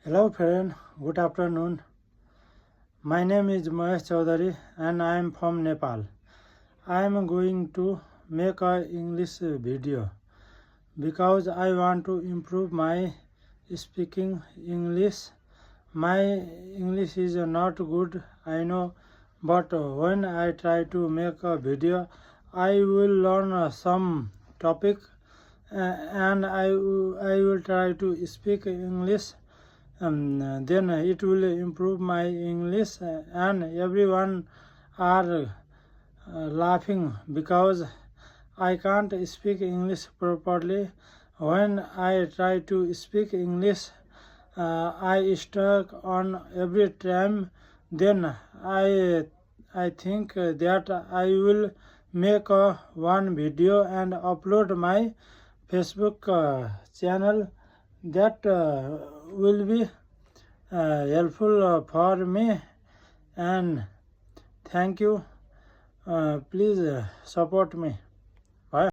Hello friend, good afternoon. My name is Mahesh Chaudhary and I am from Nepal. I am going to make a English video because I want to improve my speaking English. My English is not good, I know, but when I try to make a video, I will learn some topic and I will try to speak English. Then it will improve my English and everyone are laughing because I can't speak English properly. When I try to speak English, I stuck on every time. Then I think that I will make one video and upload my Facebook channel. That will be helpful for me, and thank you. Please support me.